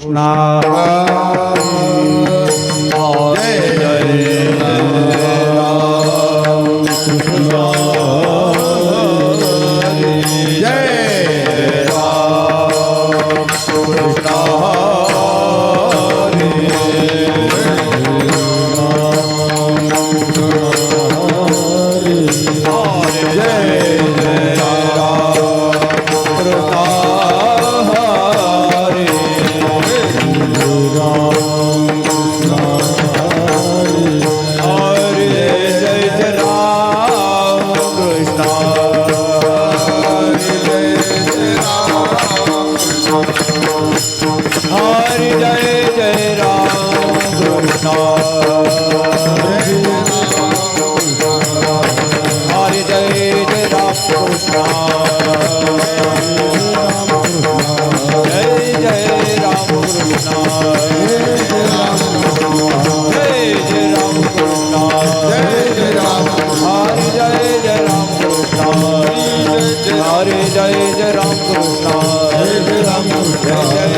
कृष्णा जय जय राम कृष्ण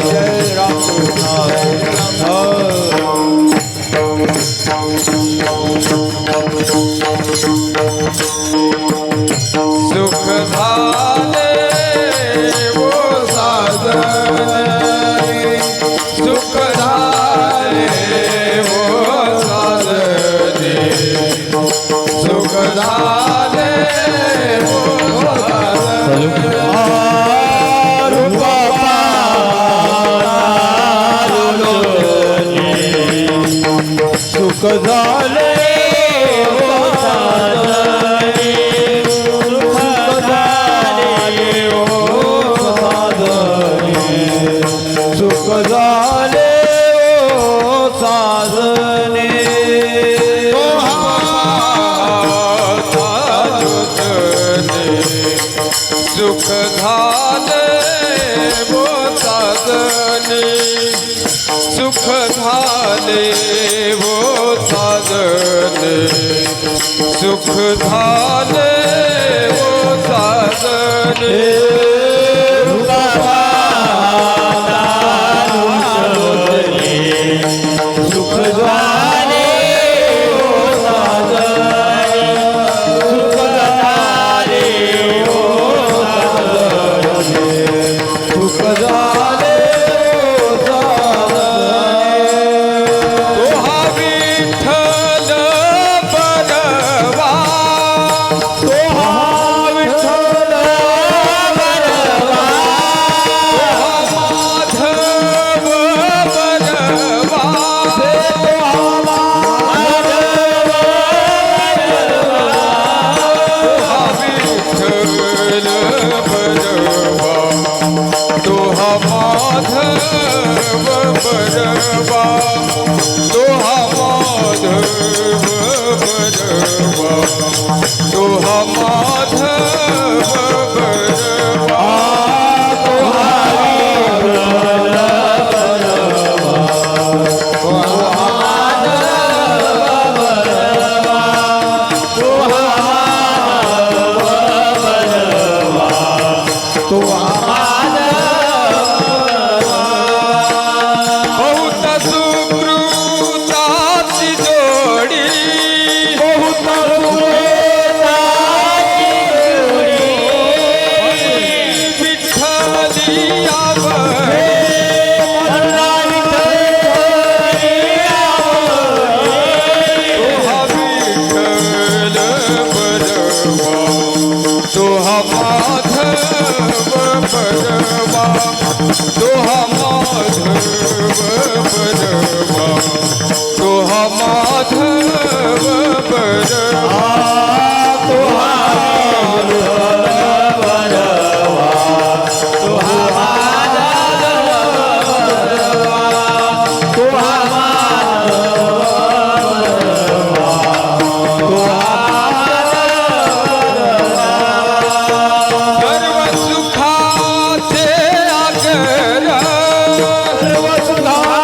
जय राम कृष्ण सुख झाले वो साजने सुख झाले वो साजने सुख झाले वो साजने सुख झाले वो साजने तो हा विठ्ठल सर्व सुखाचे आगर सर्व सुखा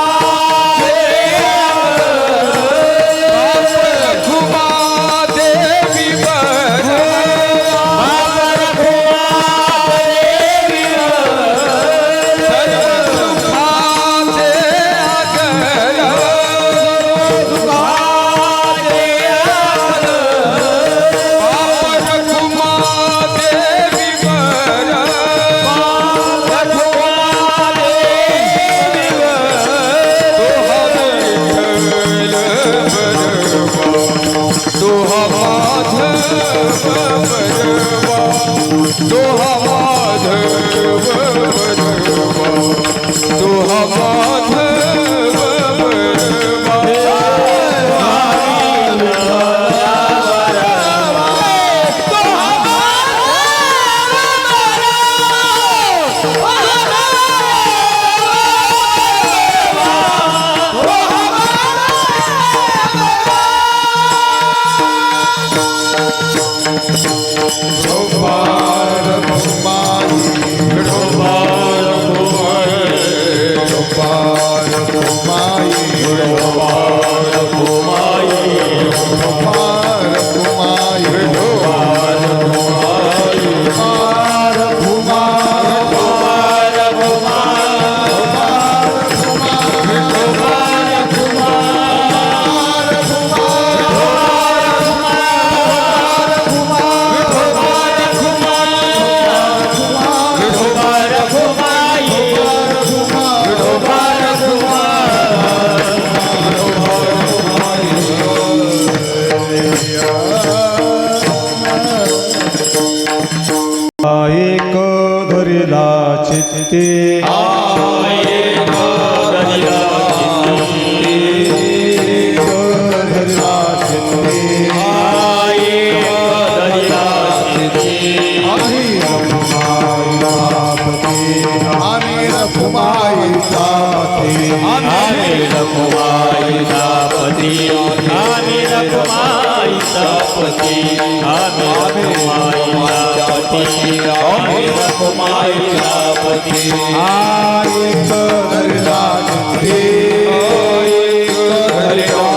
आम्ही रखुमाईचा पती आम्ही रखुमाईचा पती आम्ही रखुमाईचा पती आम्ही रखुमाईचा पती एक धरला चित्ती एक धरला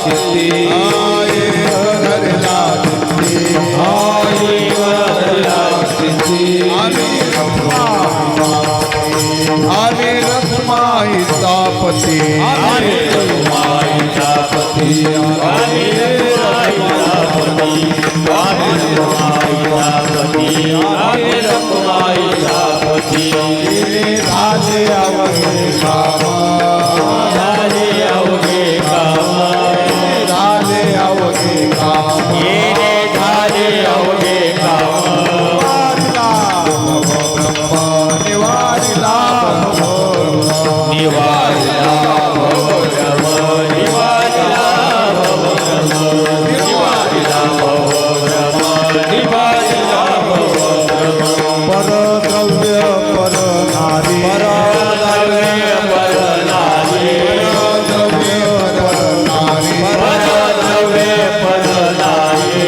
चित्ती एक धरला चित्ती एक धरला चित्ती आम्ही रखुमाईचा पती आम्ही रखुमाईचा पती आम्ही रखुमाईचा पती आम्ही रखुमाईचा पती आम्ही रखुमाईचा पती झाले अवघे काम झाले अवघे काम झाले अवघे काम येणे झाले अवघे काम निवारिला निवारिला भवभ्रम निवारिला भवभ्रम निवारिला भवभ्रम निवारिला भवभ्रम परद्रव्य परनारी परद्रव्य परनारी परद्रव्य परनारी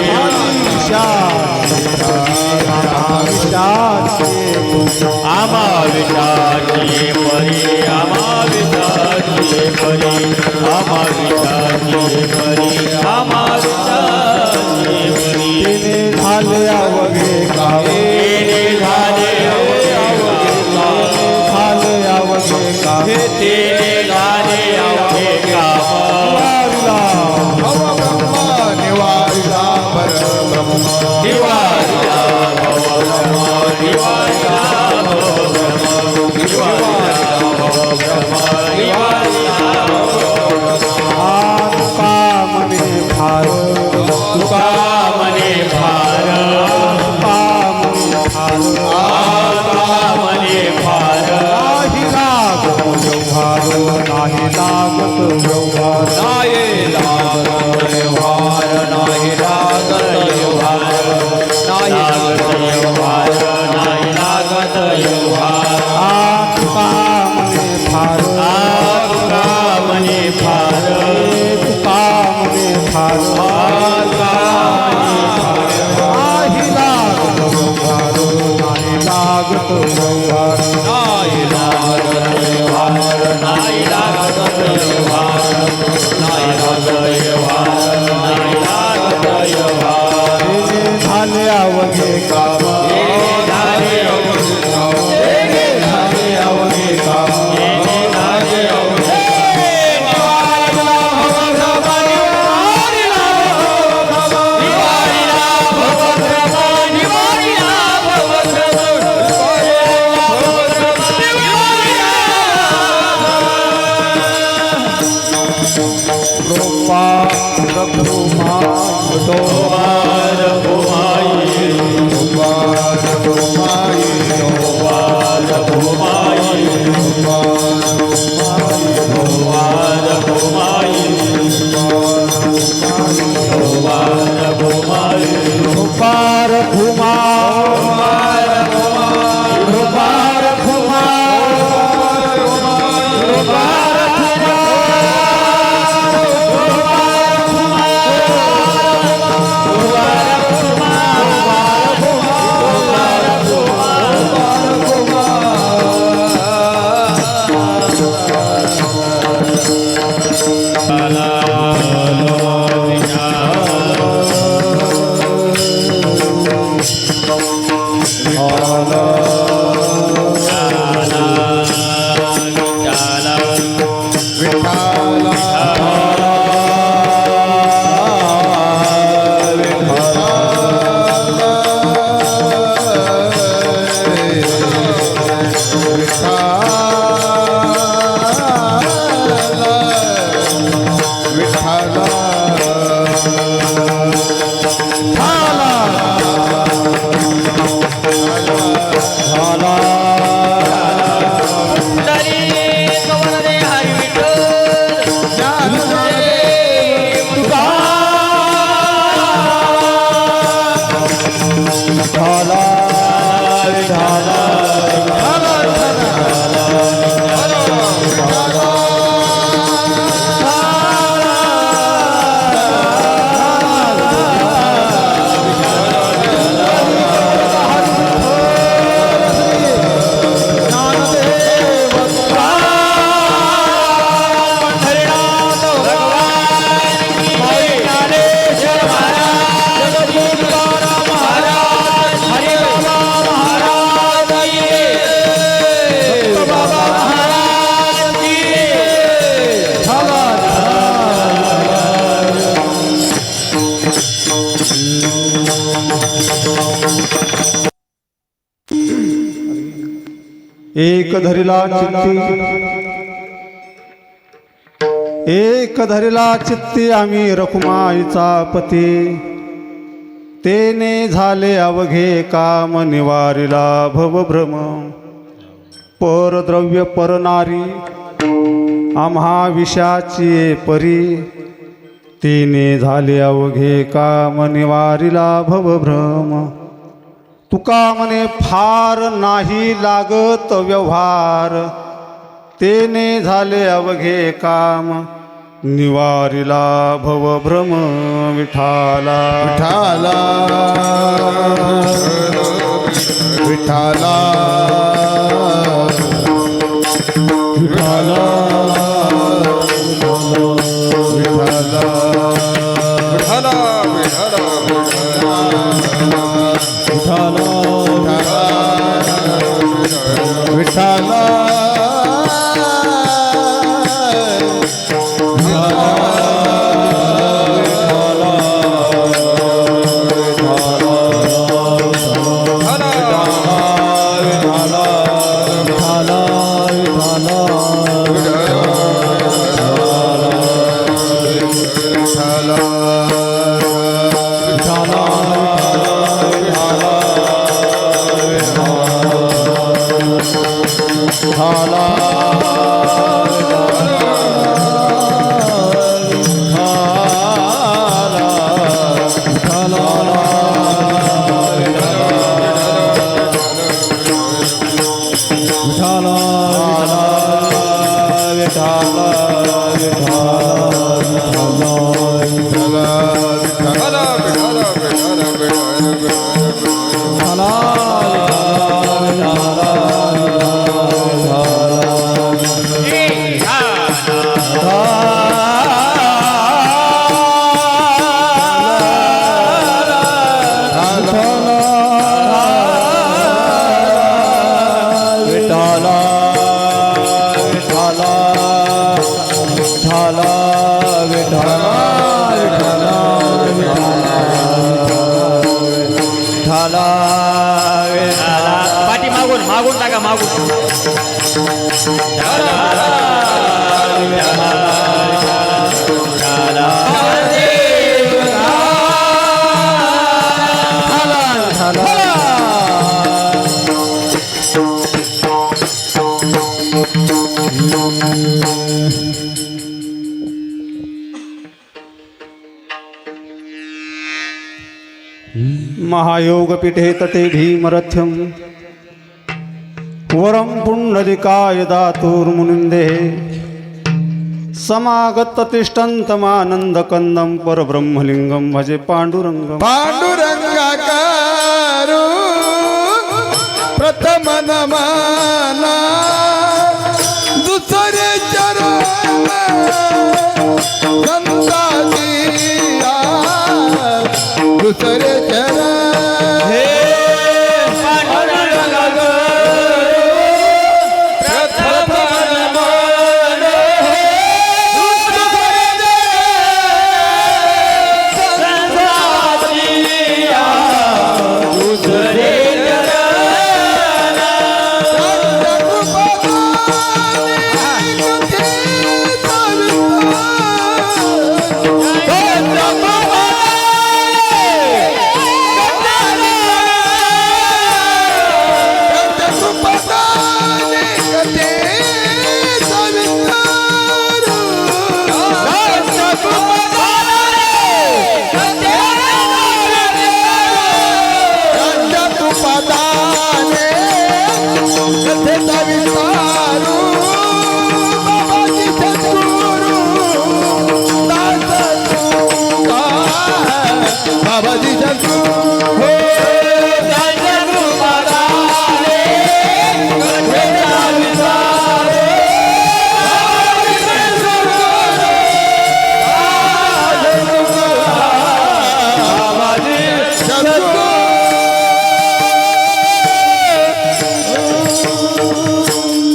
आमा विषाची परी आमा विषाची परी आमा विषाची परी आमा विषाची परी झाले अवघे कावे झाले अवघे काम झाले अवघे कावे तेने झाले अवघे काम निवारिला परब्रह्म निवारिला भवभ्रम निवारिला भवभ्रम निवारिला भवभ्रम निवारिला तुका मने भार तुका मने भार तुका मने भार तुका मने भार नाही लागत व्यवहार नाही लागत व्यवहार नाही लागत व्यवहार नाही लागत व्यवहार नाही लागत व्यवहार तुका मने भार तुका मने भार तुका मने भार नाही लागत व्यवहार नाही लागत व्यवहार नाही लागत व्यवहार नाही लागत व्यवहार नाही लागत व्यवहार नाही लागत व्यवहार झाले अवघे काम झाले अवघे काम झाले अवघे काम झाले अवघे कृपा रघुमा कुमार कुमाई कुमार रघुमाई कुमार कुमाई कुमार कुमाई कुमार कुमाई कृपा रघुमा कृपा रघुमा कृपा एक धरिला चित्ती आम्ही रखुमाईचा पती तेने झाले अवघे काम निवारिला भवभ्रम परद्रव्य परनारी आम्हा विषाची परी तिने झाले अवघे काम निवारिला भवभ्रम तुका म्हणे फार नाही लागत व्यवहार तेने झाले अवघे काम निवारिला भवभ्रम विठाला विठाला विठाला विठाला विठाला विठाला पाठी मागून मागून टाका मागून महायोगपीठे तटे भीमरथ्यम वरम पुंडलिकाय दातुर्मुनिंदे समागत तिष्ठन्तमानन्दकन्दं परब्रह्मलिंगं भजे पांडुरंगं पांडुरंगाकारो प्रथम नमना दुसरे चरण संतादिया दुसरे चरण हे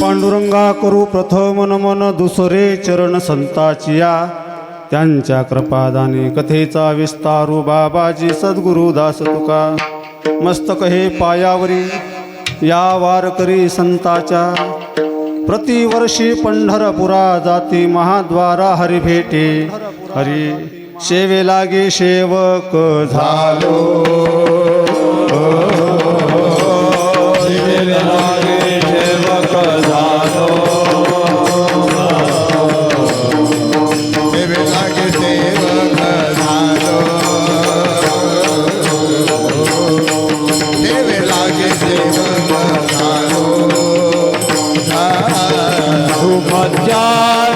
पांडुरंगा करू प्रथम नमन दुसरे चरण संताचिया त्यांच्या कृपादाने कथेचा विस्तारू बाबाजी सद्गुरु दास तुका मस्तक हे पायावरी या वारकरी संताच्या प्रतिवर्षी पंढरपुरा जाती महाद्वारा हरी भेटे हरी सेवे लागे सेवक झालो सेवे लागे सेवक झालो सेवे लागे सेवक झालो सेवे लागे सेवक झालो मज्जा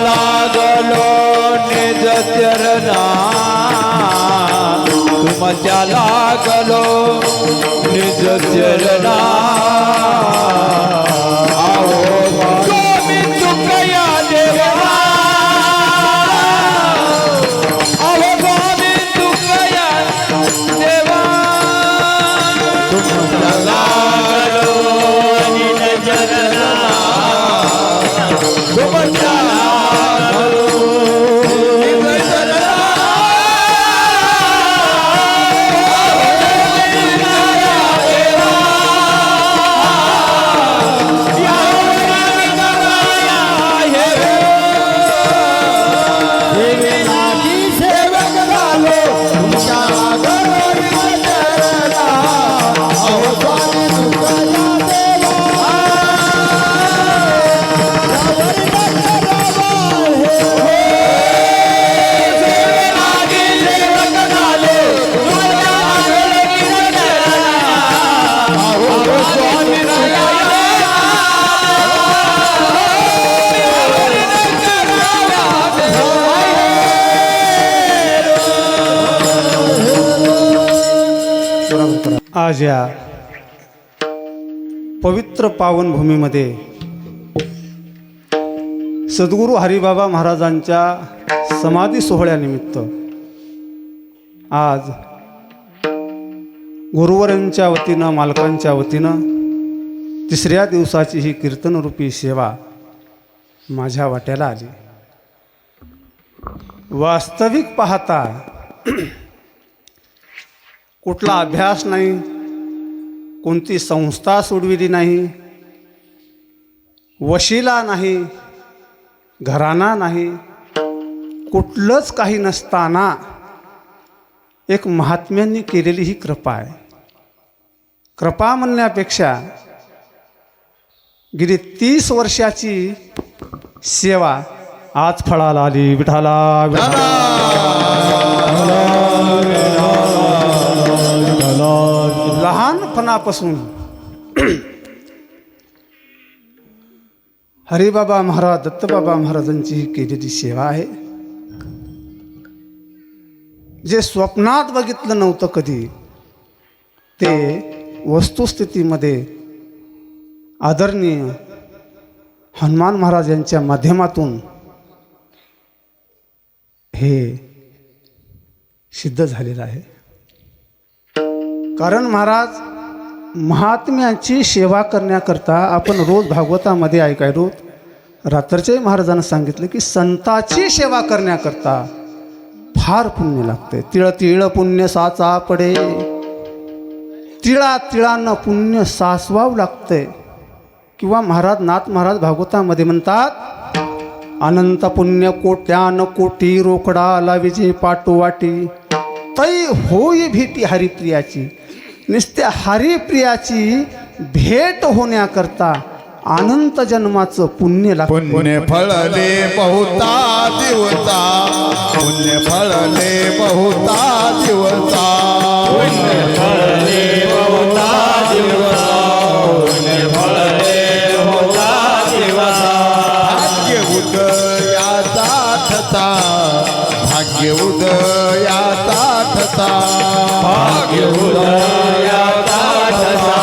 लागलो निज चरणा मज्जा लागलो निज चरणा आओ स्वामी तुकया देवा आओ स्वामी तुकया देवा मज्जा लागलो निज चरणा आज या पवित्र पावनभूमीमध्ये सद्गुरू हरिबाबा महाराजांच्या समाधी सोहळ्यानिमित्त आज गुरुवरांच्या वतीनं मालकांच्या वतीनं तिसऱ्या दिवसाची ही कीर्तनरूपी सेवा माझ्या वाट्याला आली. वास्तविक पाहता कुठला अभ्यास नाही, कोणती संस्था सोडविली नाही, वशिला नाही, घराणा नाही, कुठलंच काही नसताना एक महात्म्यांनी केलेली ही कृपा आहे. कृपा म्हणण्यापेक्षा गेली 30 वर्षाची सेवा आज फळाला आली. विठाला लहानपणापासून हरिबाबा महाराज दत्तबाबा महाराजांची ही केलेली सेवा आहे. जे स्वप्नात बघितलं नव्हतं कधी ते वस्तुस्थितीमध्ये आदरणीय हनुमान महाराज यांच्या माध्यमातून हे सिद्ध झालेलं आहे. कारण महाराज महात्म्याची सेवा करण्याकरता आपण रोज भागवतामध्ये ऐकायलो, रात्रचे महाराजांना सांगितलं की संताची सेवा करण्याकरता फार पुण्य लागते. तिळ तिळ पुण्य साचा पडे, तिळा तिळानं पुण्य सासवावं लागते. किंवा महाराज नाथ महाराज भागवतामध्ये म्हणतात, अनंत पुण्य कोट्यान कोटी रोकडा लाविजे पाठोवाटी, तै होई भेटी हरिप्रियाची. नुसत्या हरिप्रियाची भेट होण्याकरता अनंत जन्माचं पुण्य लागतं. पुण्य फळले बहुता दिवता, पुण्य फळले बहुता दिवता, पुण्य फळले बहुता दिवसा, पुण्य फळले बहुता दिवसा. भाग्य उदयाचा ठता, भाग्य उदयाचा ठता, भाग्य उदयाचा ठसा,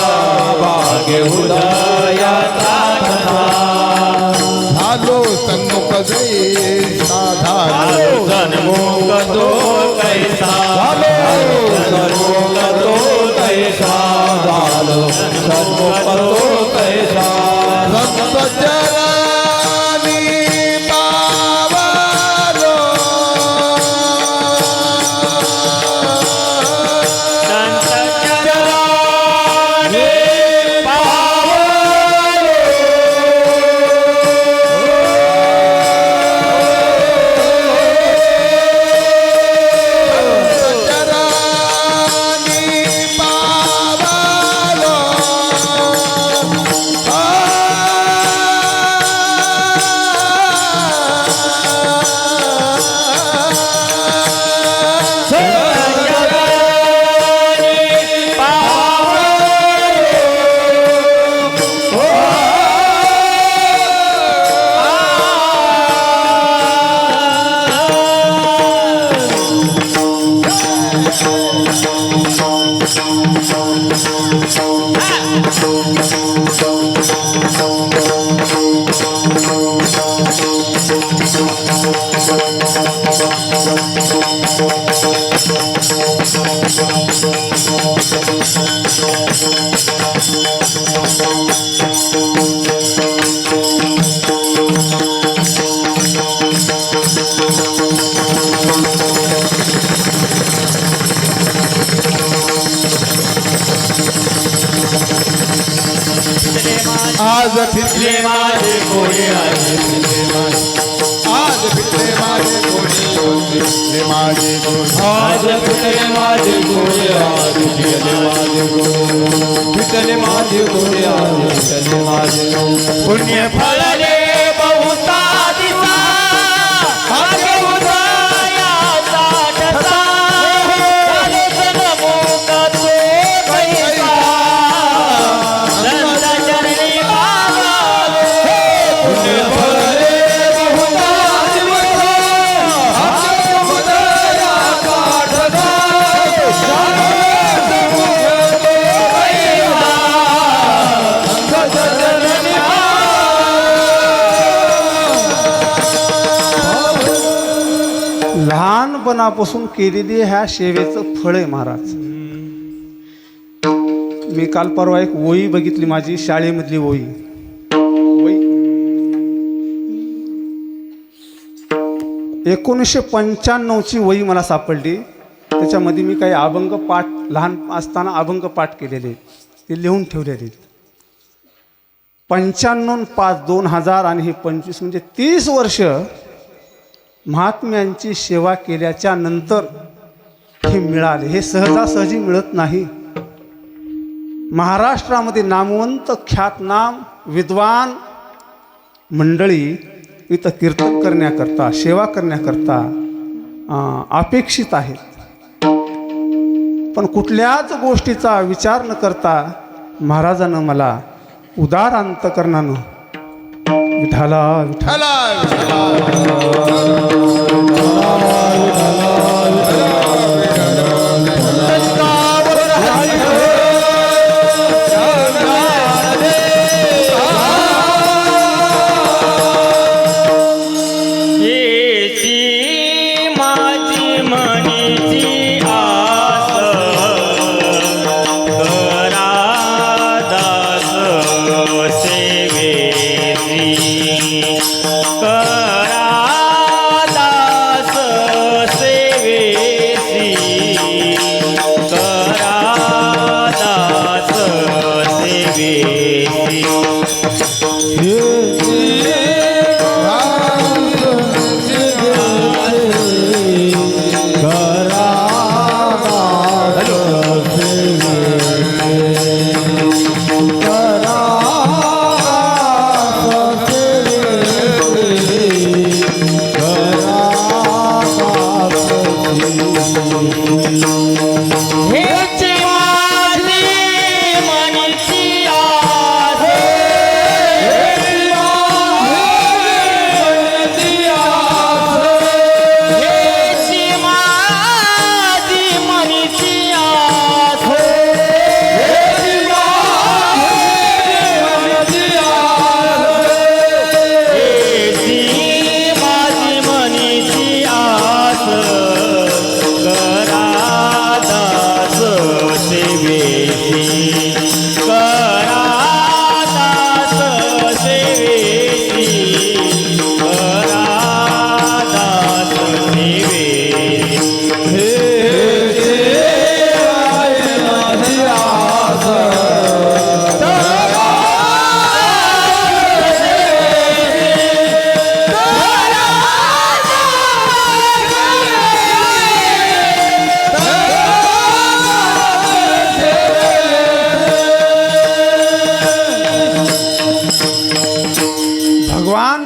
भाग्य उदयाचा ठसा. झालो सन्मुख जैसा, झालो सन्मुख तो कैसा, झालो सन्मुख तो कैसा, झालो सन्मुख तो कैसा. संत चरणी पावलो, संत चरणी पावलो, आज फिरले माझे कोणी आहे आज फिरले माझे कोणी फिरले माझे कोणी आज फिटले माझे कोणी आज फिटले माझे कोणी फिटले माझे कोणी आज फिटले माझे पुण्य फळले बहुता दिसा भाग्य उदयाचा ठसा झाले जन्मोक तो कैसा नंद चरणी पावले पुण्य फळले बहुता दिसा भाग्य उदयाचा ठसा झाले जन्मोक तो कैसा नंद चरणी लहानपणापासून केलेली ह्या सेवेचं फळ आहे महाराज. मी काल परवा एक ओळी बघितली, माझी शाळेमधली ओळी. 1995ची वही मला सापडली. त्याच्यामध्ये मी काही अभंग पाठ, लहान असताना अभंग पाठ केलेले ते लिहून ठेवलेले. 95/5/2000 आणि हे 25 म्हणजे 30 वर्ष महात्म्यांची सेवा केल्याच्या नंतर हे मिळाले. हे सहजासहजी मिळत नाही. महाराष्ट्रामध्ये नामवंत ख्यातनाम विद्वान मंडळी इथं कीर्तन करण्याकरता, सेवा करण्याकरता अपेक्षित आहेत. पण कुठल्याच गोष्टीचा विचार न करता महाराजानं मला उदार अंतकरणानं विठाला विठाला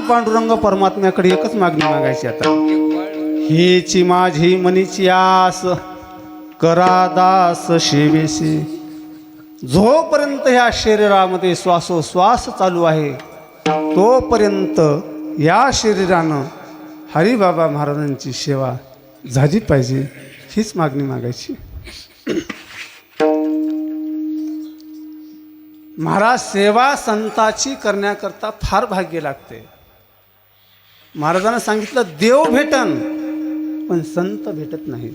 पांडुरंग परमात्म्याकडे एकच मागणी मागायची आता. हेची माझी मनीची आस करा दास सेवेसी. जोपर्यंत ह्या शरीरामध्ये श्वासोश्वास चालू आहे तोपर्यंत या शरीरानं हरिबाबा महाराजांची सेवा झाली पाहिजे, हीच मागणी मागायची. महाराज सेवा संताची करण्याकरता फार भाग्य लागते. महाराजांना सांगितलं देव भेटन पण संत भेटत नाही.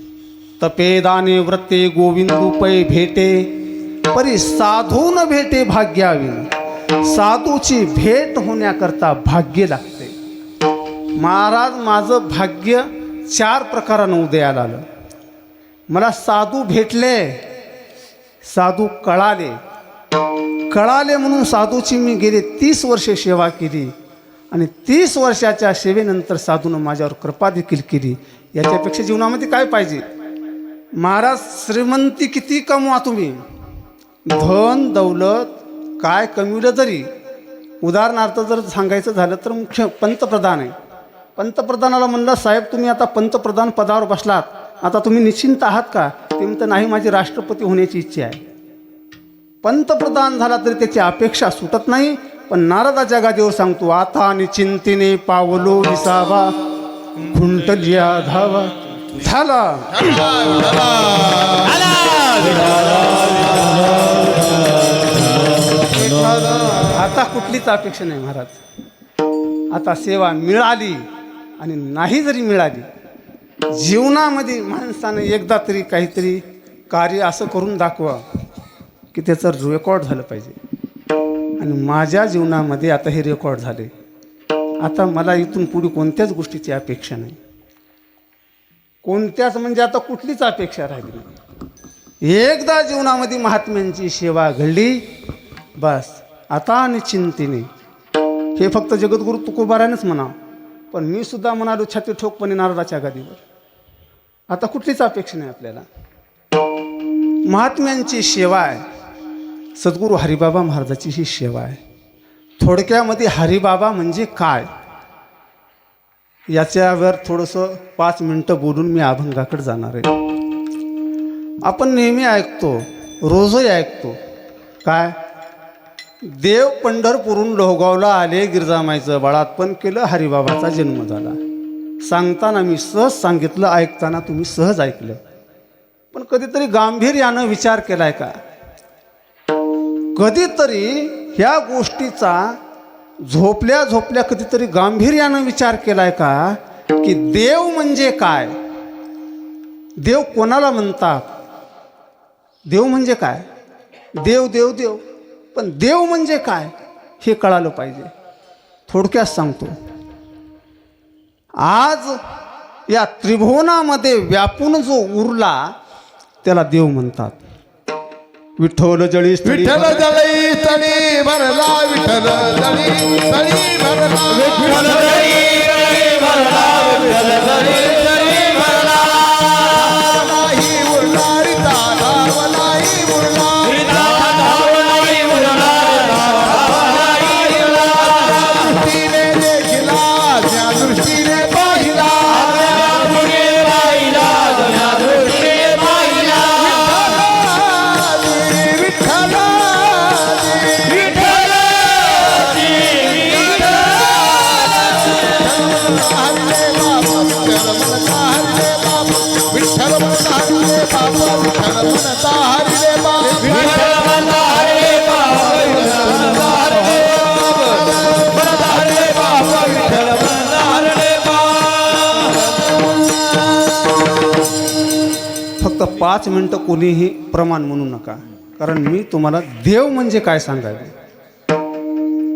तपेदाने व्रते गोविंदू पै भेटे परी साधू न भेटे भाग्याविन. साधूची भेट होण्याकरता भाग्य लागते. महाराज माझं भाग्य 4 प्रकारानं उदयाला आलं. मला साधू भेटले, साधू कळाले म्हणून साधूची मी गेले 30 वर्षे सेवा केली आणि 30 वर्षाच्या सेवेनंतर साधूनं माझ्यावर कृपा देखील केली. याच्यापेक्षा जीवनामध्ये काय पाहिजे? महाराज श्रीमंती किती कमवा तुम्ही, धन दौलत काय कमविलं तरी, उदाहरणार्थ जर सांगायचं झालं तर मुख्य पंतप्रधान आहे. पंतप्रधानाला म्हणलं साहेब तुम्ही आता पंतप्रधान पदावर बसलात, आता तुम्ही निश्चिंत आहात का? ते म्हणतं नाही माझी राष्ट्रपती होण्याची इच्छा आहे. पंतप्रधान झाला तरी त्याची अपेक्षा सुटत नाही. पण नारदाच्या गादीवर सांगतो आता निश्चिंतीने पावलो विसावा खुंटलिया धावा झाला. आता कुठलीच अपेक्षा नाही महाराज. आता सेवा मिळाली आणि नाही जरी मिळाली, जीवनामध्ये माणसानं एकदा तरी काहीतरी कार्य असं करून दाखवा की त्याचं रेकॉर्ड झालं पाहिजे. आणि माझ्या जीवनामध्ये आता हे रेकॉर्ड झाले. आता मला इथून पुढे कोणत्याच गोष्टीची अपेक्षा नाही, कोणत्याच म्हणजे आता कुठलीच अपेक्षा राहिली नाही. एकदा जीवनामध्ये महात्म्यांची सेवा घडली बस. आता निश्चिंतीने हे फक्त जगद्गुरु तुकोबारानेच म्हणा, पण मी सुद्धा म्हणालो छाती ठोकपणे नारदाच्या गादीवर. आता कुठलीच अपेक्षा नाही आपल्याला. महात्म्यांची सेवा आहे, सद्गुरू हरिबाबा महाराजाची ही सेवा आहे. थोडक्यामध्ये हरिबाबा म्हणजे काय याच्यावर थोडंसं 5 मिनटं बोलून मी अभंगाकडे जाणार आहे. आपण नेहमी ऐकतो, रोजही ऐकतो काय, देव पंढरपूरून लोहगावला आले, गिरजामाईचं बाळातपण केलं, हरिबाबाचा जन्म झाला. सांगताना मी सहज सांगितलं, ऐकताना तुम्ही सहज ऐकलं. पण कधीतरी गांभीर्यानं विचार केलाय का? कधीतरी ह्या गोष्टीचा झोपल्या झोपल्या कधीतरी गांभीर्यानं विचार केलाय का की देव म्हणजे काय? देव कोणाला म्हणतात? देव म्हणजे काय? देव देव देव, पण देव म्हणजे काय हे कळालं पाहिजे. थोडक्यात सांगतो. आज या त्रिभुवनामध्ये व्यापून जो उरला त्याला देव म्हणतात. विठ्ठल जळी विठ्ठल जळी तळी भरला, विठ्ठल जळी तळी भरला, विठ्ठल जळी भरला, विठ्ठल जळी भरला. नाही उरला रिता धावलाही उरला, रिता धावलाही उरला, धावलाही उरला. दृष्टीने देखिला, ज्या दृष्टीने पाहिला, ज्या दृष्टीने पाहिला, ज्या दृष्टीने पाहिला. फक्त 5 मिनटं कोणीही प्रमाण म्हणू नका, कारण मी तुम्हाला देव म्हणजे काय सांगावे.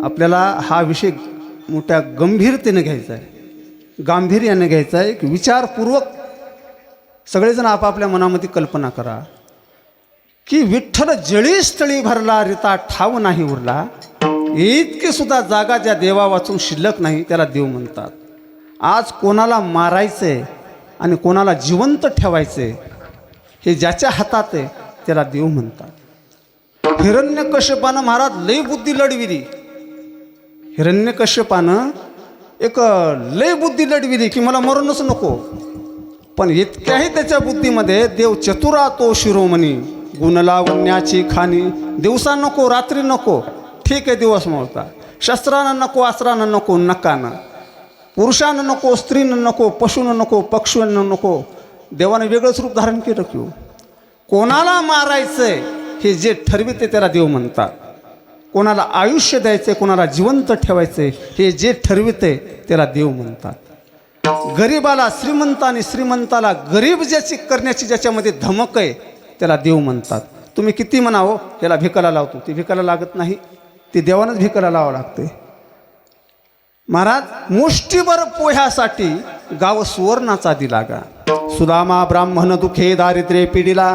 आपल्याला हा विषय मोठ्या गंभीरतेने घ्यायचा आहे, गांभीर्याने घ्यायचा आहे. की विचारपूर्वक सगळेजण आपापल्या मनामध्ये कल्पना करा की विठ्ठल जळीस तळी भरला, रिता ठाव नाही उरला. इतकी सुद्धा जागा ज्या देवा वाचून शिल्लक नाही त्याला देव म्हणतात. आज कोणाला मारायचे आणि कोणाला जिवंत ठेवायचे हे ज्याच्या हातात आहे त्याला देव म्हणतात. हिरण्यकश्यपानं महाराज लय बुद्धी लढविली. हिरण्यकश्यपानं एक लय बुद्धी लढविली की मला मरणच नको. पण इतक्याही त्याच्या बुद्धीमध्ये देव चतुरा तो शिरोमणी, गुणलावण्याची खाणी. दिवसा नको, रात्री नको, ठीक आहे दिवस मोळता. शस्त्रानं नको, अस्त्रानं नको, नकानं. पुरुषानं नको, स्त्रीनं नको, पशूनं नको, पक्षीनं नको. देवाने वेगळंच रूप धारण केलं की कोणाला मारायचंय हे जे ठरविते त्याला देव म्हणतात. कोणाला आयुष्य द्यायचे, कोणाला जिवंत ठेवायचे, हे जे ठरविते त्याला देव म्हणतात. गरीबाला श्रीमंत आणि श्रीमंताला गरीब ज्याची करण्याची ज्याच्यामध्ये धमक आहे त्याला देव म्हणतात. तुम्ही किती म्हणावं याला भिकाला लावतो, ती भिकाला लागत नाही, ती देवानंच भिकाला लावावं लागते. महाराज मुष्टीभर पोह्यासाठी गाव सुवर्णाचा दिला गा. सुदामा ब्राह्मण दुखे दारिद्र्य पिढीला,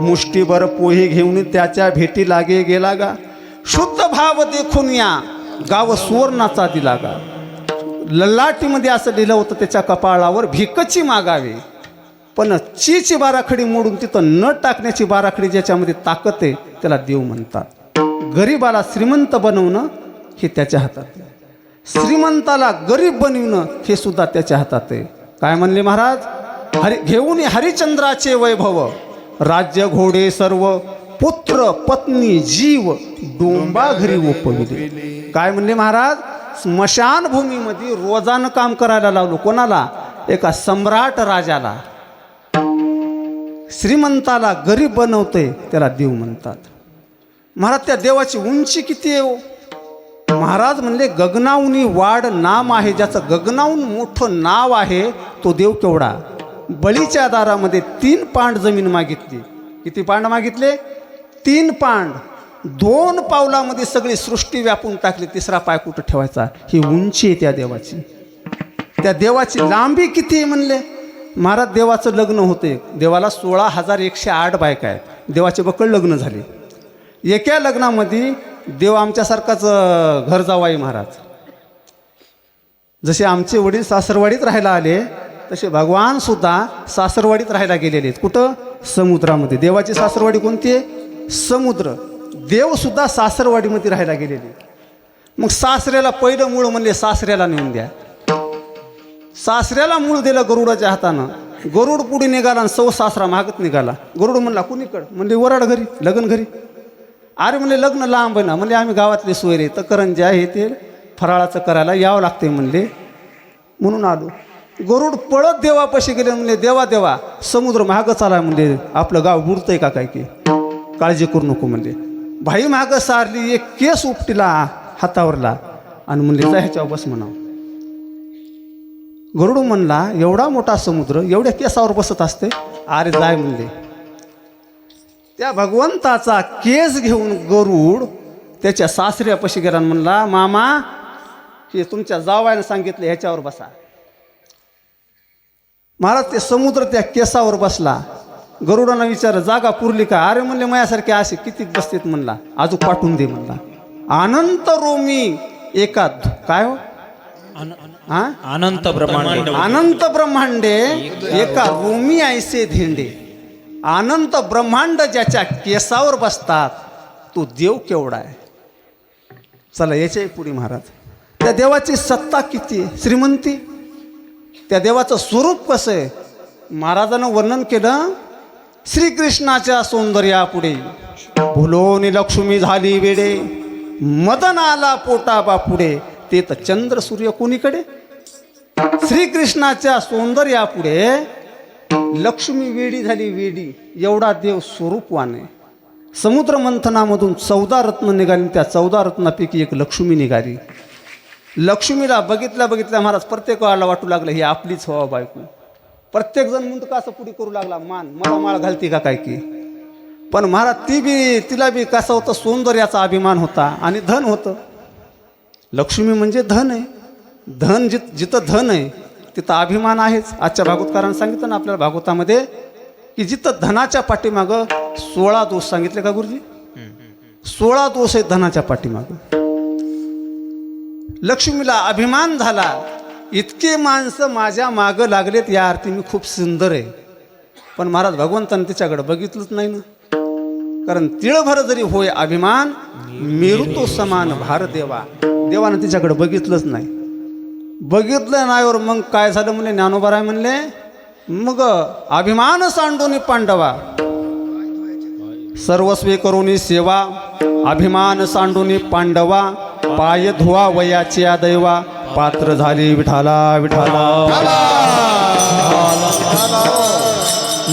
मुष्टीभर पोहे घेऊन त्याच्या भेटी लागे गेला गा. शुद्ध भाव देखून या गाव सुवर्णाचा दिला गा. ललाटीमध्ये असं लिहिलं होतं त्याच्या कपाळावर, भिकची मागावे. पण चीची बाराखडी मोडून तिथं न टाकण्याची बाराखडी ज्याच्यामध्ये ताकद आहे त्याला देव म्हणतात. गरीबाला श्रीमंत बनवणं हे त्याच्या हातात आहे, श्रीमंताला गरीब बनवणं हे सुद्धा त्याच्या हातात आहे. काय म्हणले महाराज? घेऊन हरिश्चंद्राचे वैभव, राज्य घोडे सर्व, पुत्र पत्नी जीव डोंबा घरी ओपविले. काय म्हणले महाराज? स्मशानभूमीमध्ये रोजानं काम करायला लावलं. कोणाला? एका सम्राट राजाला. श्रीमंताला गरीब बनवते त्याला देव म्हणतात. महाराज त्या देवाची उंची किती आहे हो? महाराज म्हणले गगनाऊनी वाढ नाम आहे, ज्याचं गगनाहून मोठं नाव आहे तो देव केवढा. बळीच्या दारामध्ये 3 पांड जमीन मागितली. किती पांड मागितले? 3 पांड. 2 पावलामध्ये सगळी सृष्टी व्यापून टाकली, तिसरा पाय कुठं ठेवायचा? ही उंची आहे त्या देवाची. त्या देवाची लांबी किती आहे म्हणले? महाराज देवाचं लग्न होते, देवाला 16,108 बायका आहेत. देवाचे बक्कळ लग्न झाले. एका लग्नामध्ये देव आमच्यासारखाच घर जावाई महाराज. जसे आमचे वडील सासरवाडीत राहायला आले तसे भगवान सुद्धा सासरवाडीत राहायला गेलेले आहेत. कुठं? समुद्रामध्ये. देवाची सासरवाडी कोणती आहे? समुद्र. देव सुद्धा सासरवाडीमध्ये राहायला गेलेले. मग सासऱ्याला पहिलं मूळ म्हणले सासऱ्याला नेऊन द्या. सासऱ्याला मूळ दिलं गरुडाच्या हातानं. गरुड पुढे निघाला आणि सौ सासरा मागत निघाला. गरुड म्हणला कुणीकड? म्हणले वराड घरी, लग्न घरी. अरे म्हणले लग्न लांब आहे ना. म्हणले आम्ही गावातले सोयरे, तर करंज्या हे ते फराळाचं करायला यावं लागते म्हणले, म्हणून आलो. गरुड पळत देवापाशी गेले. म्हणले देवा देवा समुद्र मागं चाला म्हणले, आपलं गाव बुडतंय का काय की, काळजी करू नको म्हणले. भाई मागं सारली, एक केस उपटीला हातावरला आणि म्हणले जा ह्याच्यावर बस म्हणावं. गरुड म्हणला एवढा मोठा समुद्र एवढ्या केसावर बसत असते? अरे जाय म्हणले. त्या भगवंताचा केस घेऊन गरुड त्याच्या सासऱ्यापाशी गेला. म्हणला मामा हे तुमच्या जावायनं सांगितले ह्याच्यावर बसा. महाराज ते समुद्र त्या केसावर बसला. गरुडांना विचार जागा पुरली का? अरे म्हणले माझ्यासारखे असे किती बसतेत म्हणला, अजून पाठवून दे म्हणला. अनंत रोमी एका काय हो? अनंत ब्रह्मांड, अनंत ब्रह्मांडे एका रोमी ऐसे धेंडे. अनंत ब्रह्मांड ज्याच्या केसावर बसतात तो देव केवढा आहे. चला याच्या पुढे महाराज त्या देवाची सत्ता किती आहे, श्रीमंती. त्या देवाचं स्वरूप कसं आहे महाराजानं वर्णन केलं. श्रीकृष्णाच्या सौंदर्यापुढे भुलोनी लक्ष्मी झाली वेडे, मदन आला पोटाबा पुढे, ते तर चंद्र सूर्य कोणीकडे. श्रीकृष्णाच्या सौंदर्यापुढे लक्ष्मी वेडी झाली वेडी, एवढा देव स्वरूपवान आहे. समुद्र मंथनामधून 14 रत्न निघाली, त्या 14 रत्नापैकी एक लक्ष्मी निघाली. लक्ष्मीला बघितल्या महाराज प्रत्येकाला वाटू लागलं ही आपलीच व्हावा बायको. प्रत्येकजण मुंडका असं पुढे करू लागला, मान मला माळ घालते का काय की. पण महाराज तिला बी कसं होतं, सौंदर्याचा अभिमान होता आणि धन होतं. लक्ष्मी म्हणजे धन आहे. धन जिथं धन आहे तिथं अभिमान आहेच. आजच्या भागवतकारांनी सांगितलं ना आपल्याला भागवतामध्ये की जिथं धनाच्या पाठीमागं 16 दोष सांगितले का गुरुजी? 16 दोष आहेत धनाच्या पाठीमागं. लक्ष्मीला अभिमान झाला, इतके माणसं माझ्या मागं लागलेत, या आरती मी खूप सुंदर आहे. पण महाराज भगवंतांनी तिच्याकडे बघितलंच नाही ना. कारण तिळभर जरी होय अभिमान, मेरुतो समान भार देवा. देवानं तिच्याकडे बघितलंच नाही. बघितलं नाहीवर मग काय झालं म्हणले ज्ञानोबाराय म्हणले, मग अभिमान सांडून पांडवा सर्वस्वे करून सेवा, अभिमान सांडून पांडवा पाय धुवा वयाची दैवा, पात्र झाली विठाला विठाला.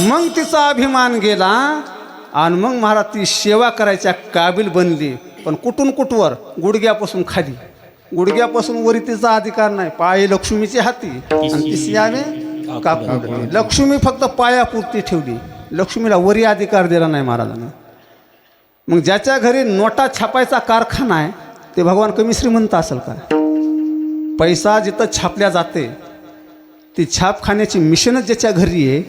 मग तिचा अभिमान गेला आणि मग महाराज ती सेवा करायच्या काबिल बनली. पण कुठून कुठवर गुडघ्यापासून खाली, गुडघ्यापासून वरी तिचा अधिकार नाही. पाय लक्ष्मीची हाती आणि तिसऱ्याने कापून दिली. लक्ष्मी फक्त पायापुरती ठेवली, लक्ष्मीला वरी अधिकार दिला नाही महाराजांनी. मग ज्याच्या घरी नोटा छापायचा कारखाना आहे ते भगवान कमी श्रीमंत असेल का? पैसा जिथं छापल्या जाते ती छापखान्याची मिशनच ज्याच्या घरी आहे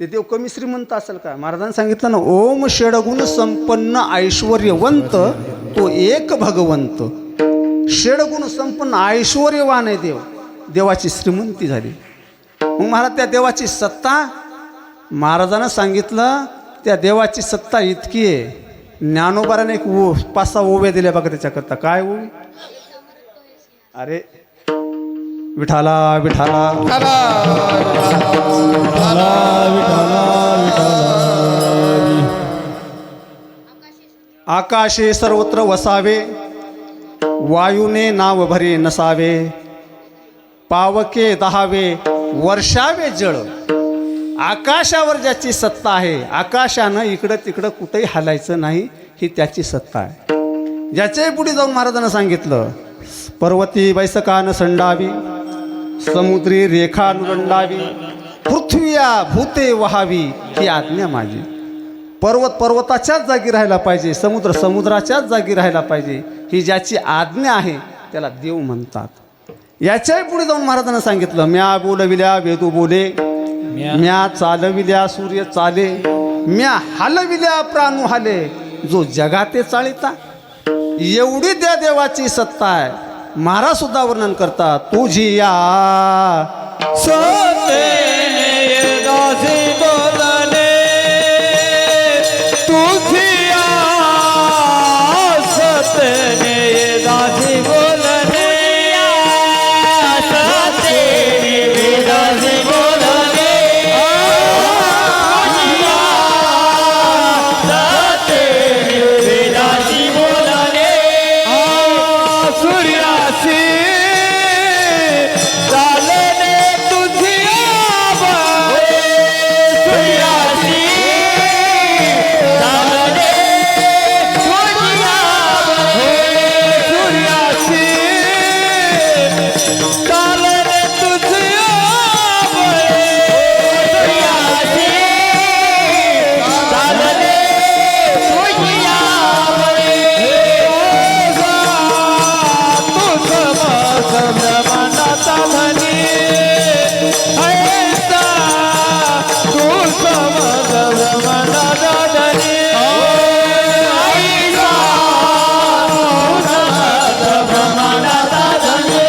ते देव कमी श्रीमंत असेल का? महाराजांनी सांगितलं ना, ओम षडगुण संपन्न ऐश्वर्यवंत तो एक भगवंत. षडगुण संपन्न ऐश्वर्यवान आहे देव, देवाची श्रीमंती झाली. मग महाराज त्या देवाची सत्ता, महाराजांना सांगितलं त्या देवाची सत्ता इतकी आहे. ज्ञानोबाराने एक 5-6 ओव्या दिल्या बघा त्याच्याकरता. काय ओवी? अरे विठाला विठाला आकाशे सर्वत्र वसावे, वायूने नाव भरे नसावे, पावके दहावे वर्षावे जळ. आकाशावर ज्याची सत्ता आहे, आकाशानं इकडं तिकडं कुठेही हालायचं नाही, ही त्याची सत्ता आहे. ज्याच्याही पुढे जाऊन महाराजांना सांगितलं, पर्वती बैसकान संडावी, समुद्री रेखा नुरंडावी, पृथ्वीया भूते वहावी, ही आज्ञा माझी. पर्वत पर्वताच्याच जागी राहायला पाहिजे, समुद्र समुद्राच्याच जागी राहायला पाहिजे, ही ज्याची आज्ञा आहे त्याला देव म्हणतात. याच्याही पुढे जाऊन महाराजांना सांगितलं, म्या बोलविल्या वेदू बोले, म्या चालविल्या सूर्य चाले, म्या हलविल्या प्राणू हाले, जो जगाते चालिता. एवढी त्या देवाची सत्ता आहे. महाराज सुद्धा वर्णन करतात, तुझी या सतेने दासी बोलले, तुझिया सतेने दासी बोलले, सतेने दासी बोलले, सतेने दासी बोलले, सूर्यासी चालने तुझिया बळे, सूर्यासी चालने तुझिया बळे, सूर्यासी चालने तुझिया बळे, सूर्यासी चालने तुझिया बळे. ब्रह्मांडाचा धनी ऐसा तू समज ब्रह्मांडाचा धनी ऐसा तू समज ब्रह्मांडाचा धनी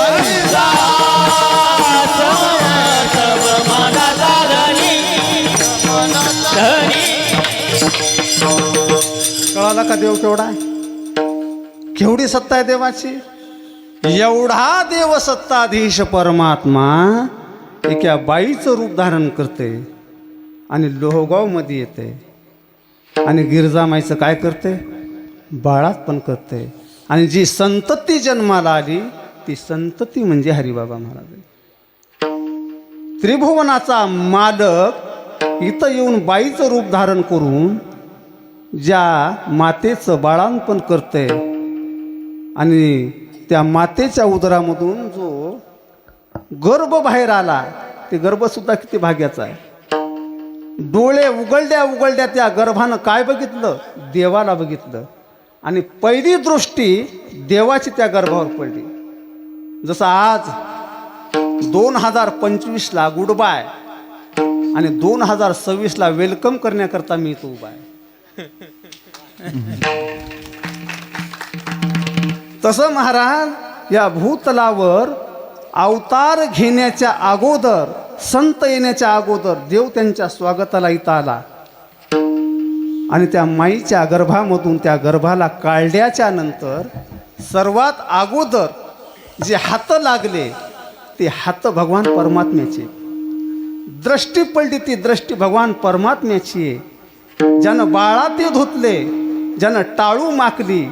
ऐसा समज ब्रह्मांडाचा धनी धनी. कळाला का देव केवढा आहे? केवढी सत्ता आहे देवाची? एवढा देव सत्ताधीश परमात्मा एका बाईचं रूप धारण करते आणि लोहगावमध्ये येते आणि गिरजामाईचं काय करते? बाळात पण करते. आणि जी संतती जन्माला आली ती संतती म्हणजे हरिबाबा महाराज. त्रिभुवनाचा मालक इथं येऊन बाईचं रूप धारण करून ज्या मातेचं बाळांपण करते आणि त्या मातेच्या उदरामधून जो गर्भ बाहेर आला, ते गर्भसुद्धा किती भाग्याचा आहे. डोळे उघडल्या उघडल्या त्या गर्भानं काय बघितलं? देवाला बघितलं. आणि पहिली दृष्टी देवाची त्या गर्भावर पडली. जसं आज 2025ला गुड बाय आणि 2026ला वेलकम करण्याकरता मी इथं उभा आहे. तसं महाराज या भूतलावर अवतार घेण्याच्या अगोदर, संत येण्याच्या अगोदर देव त्यांच्या स्वागताला इथं आला आणि त्या माईच्या गर्भामधून त्या गर्भाला काढल्याच्या नंतर सर्वात अगोदर जे हात लागले ते हात भगवान परमात्म्याचे. दृष्टी पडली ती दृष्टी भगवान परमात्म्याची आहे. ज्यानं बाळात ते धुतले, ज्यानं टाळू माकली,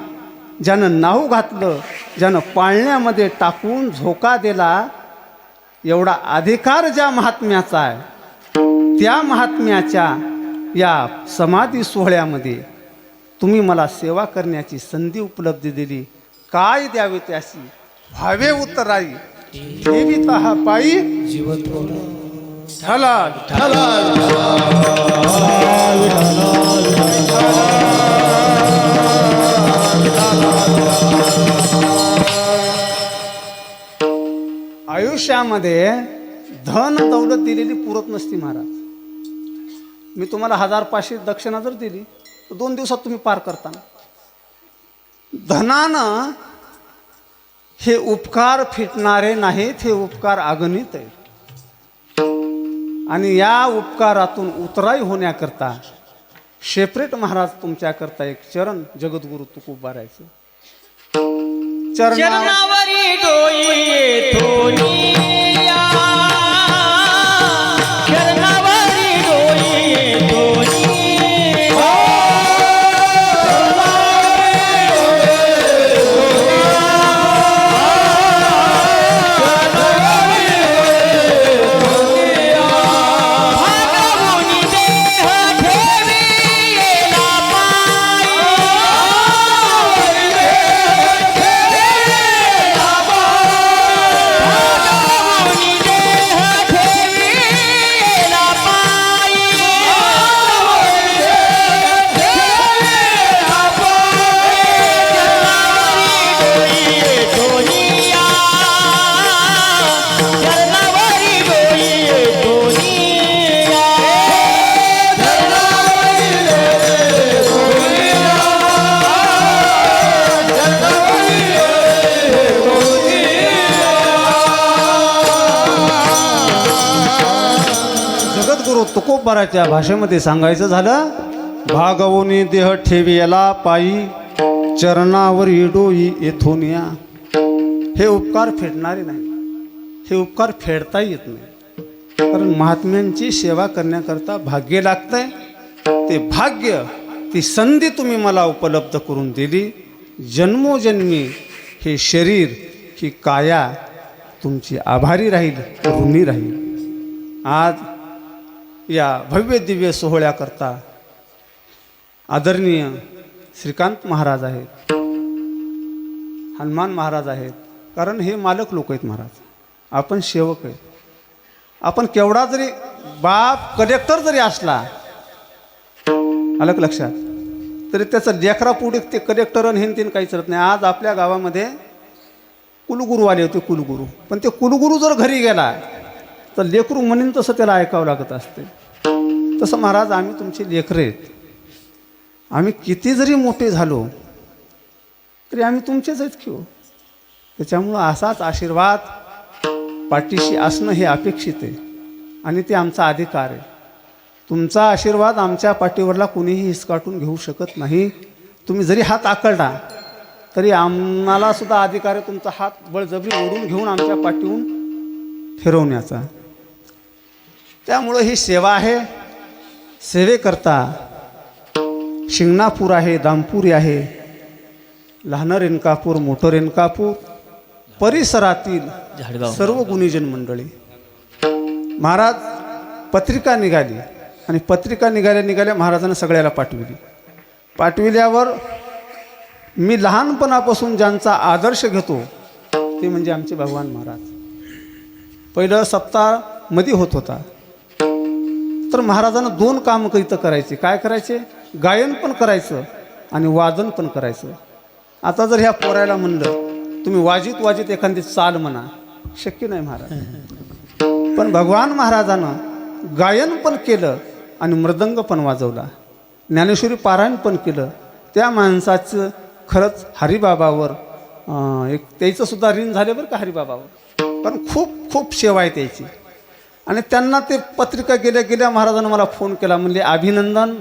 ज्यानं नाहू घातलं, ज्यानं पाळण्यामध्ये टाकून झोका दिला, एवढा अधिकार ज्या महात्म्याचा आहे त्या महात्म्याच्या या समाधी सोहळ्यामध्ये तुम्ही मला सेवा करण्याची संधी उपलब्ध दिली, काय द्यावे त्यासी व्हावे उत्तराई, ठेवीत हा पायी ठला आयुष्यामध्ये धन दौलत दिलेली पुरत नसती महाराज. मी तुम्हाला 1500 दक्षिणा जर दिली तर 2 दिवसात तुम्ही पार करता. धनानं हे उपकार फिटणारे नाहीत, हे उपकार अगणित आहेत. आणि या उपकारातून उतराई होण्याकरता शेपरेट महाराज तुमच्याकरता एक चरण जगद्गुरु तुकोबारायचं चरणावरी डोई थोनिया, चरणावरी डोई थोनिया, भागवूनी देह ठेविला तुकोबाराच्या भाषेमध्ये सांगायचं झालं, भागवूनी देह ठेविला पायी, चरणावर डोई येथोनिया. हे उपकार फेडणारे नाही, हे उपकार फेडता येत नाही. कारण महात्म्यांची सेवा करण्याकरता भाग्य लागतंय. ते भाग्य, ती संधी तुम्ही मला उपलब्ध करून दिली. जन्मोजन्मी हे शरीर, ही काया तुमची आभारी राहील, ऋणी राहील. आज या भव्य दिव्य सोहळ्याकरता आदरणीय श्रीकांत महाराज आहेत, हनुमान महाराज आहेत. कारण हे मालक लोक आहेत महाराज, आपण सेवक आहेत. आपण केवढा जरी बाप कलेक्टर जरी असला, आलं का लक्षात, तरी त्याचं लेकरापुढे ते कलेक्टर आणि हिंदीन काही चालत नाही. आज आपल्या गावामध्ये कुलगुरू आले होते, कुलगुरू. पण ते कुलगुरू जर घरी गेला तर लेकरू म्हणेन तसं त्याला ऐकावं लागत असते. तसं महाराज आम्ही तुमचे लेकरं आहेत. आम्ही किती जरी मोठे झालो तरी आम्ही तुमचेच आहेत की हो. त्याच्यामुळं असाच आशीर्वाद पाठीशी असणं हे अपेक्षित आहे आणि ते आमचा अधिकार आहे. तुमचा आशीर्वाद आमच्या पाठीवरला कोणीही हिसकाटून घेऊ शकत नाही. तुम्ही जरी हात आखडला तरी आम्हाला सुद्धा अधिकार आहे तुमचा हात बळजबरी ओढून घेऊन आमच्या पाठीहून फिरवण्याचा. त्यामुळं ही सेवा आहे. सेवेकरता शिंगणापूर आहे, दामपुरी आहे, लहान रेणकापूर, मोठं रेणकापूर परिसरातील सर्व गुणीजन मंडळी. महाराज पत्रिका निघाली आणि पत्रिका निघाल्या महाराजांना सगळ्याला पाठविल्यावर मी लहानपणापासून ज्यांचा आदर्श घेतो ते म्हणजे आमचे भगवान महाराज. पहिलं सप्ताहामध्ये होत होता तर महाराजांना 2 कामं करीत करायचे. काय करायचे? गायन पण करायचं आणि वादन पण करायचं. आता जर ह्या पोरायला म्हणलं तुम्ही वाजित एखादी चाल म्हणा, शक्य नाही महाराज. पण भगवान महाराजानं गायन पण केलं आणि मृदंग पण वाजवला, ज्ञानेश्वरी पारायण पण केलं. त्या माणसाचं खरंच हरिबाबावर एक त्याचं सुद्धा ऋण झाले बरं का हरिबाबावर. कारण खूप खूप सेवा आहे त्याची. आणि त्यांना ते पत्रिका गेल्या महाराजांना मला फोन केला, म्हणले अभिनंदन,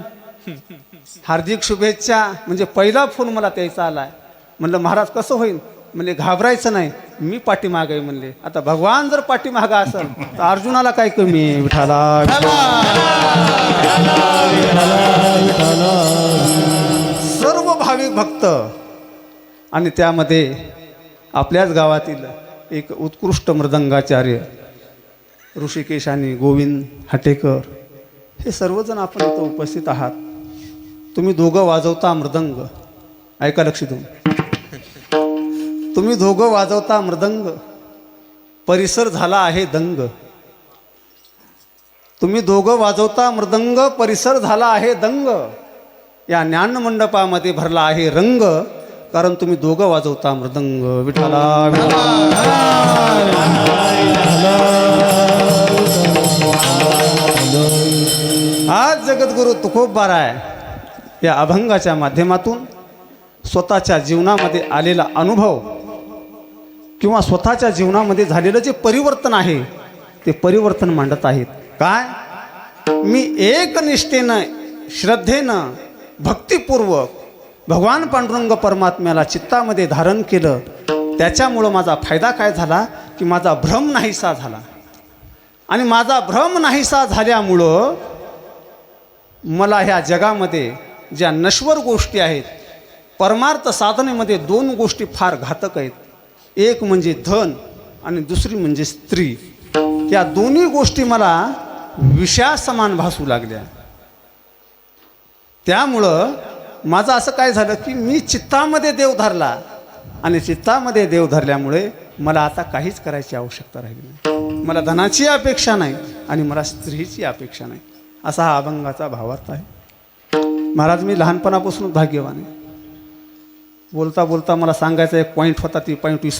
हार्दिक शुभेच्छा. म्हणजे पहिला फोन मला त्याचा आला आहे. म्हणलं महाराज कसं होईल? म्हणले घाबरायचं नाही, मी पाठीमागं आहे म्हणले. आता भगवान जर पाठीमागं असेल तर अर्जुनाला काय कमी आहे? विठाला सर्व भाविक भक्त. आणि त्यामध्ये आपल्याच गावातील एक उत्कृष्ट मृदंगाचार्य ऋषिकेश आणि गोविंद हाटेकर, हे सर्वजण आपण इथं उपस्थित आहात. तुम्ही दोघं वाजवता मृदंग. ऐका लक्ष देऊन. तुम्ही दोघं वाजवता मृदंग, परिसर झाला आहे दंग. तुम्ही दोघं वाजवता मृदंग, परिसर झाला आहे दंग. या ज्ञान मंडपामध्ये भरला आहे रंग, कारण तुम्ही दोघं वाजवता मृदंग. विठाला आज जगद्गुरु तुकोबा राय या अभंगाच्या माध्यमातून स्वतःच्या जीवनामध्ये आलेला अनुभव किंवा स्वतःच्या जीवनामध्ये झालेलं जे परिवर्तन आहे ते परिवर्तन मांडत आहेत. काय? मी एकनिष्ठेनं, श्रद्धेनं, भक्तिपूर्वक भगवान पांडुरंग परमात्म्याला चित्तामध्ये धारण केलं. त्याच्यामुळं माझा फायदा काय झाला की माझा भ्रम नाहीसा झाला. आणि माझा भ्रम नाहीसा झाल्यामुळं मला ह्या जगामध्ये ज्या नश्वर गोष्टी आहेत, परमार्थ साधनेमध्ये दोन गोष्टी फार घातक आहेत. एक म्हणजे धन आणि दुसरी म्हणजे स्त्री. या दोन्ही गोष्टी मला विषयासमान भासू लागल्या. त्यामुळं माझं असं काय झालं की मी चित्तामध्ये देव धरला आणि चित्तामध्ये देव धरल्यामुळे मला आता काहीच करायची आवश्यकता राहिली नाही. मला धनाची अपेक्षा नाही आणि मला स्त्रीची अपेक्षा नाही. असा हा अभंगाचा भावार्थ आहे. महाराज, मी लहानपणापासूनच भाग्यवान आहे. बोलता बोलता मला सांगायचा एक पॉईंट होता, ती पॉईंट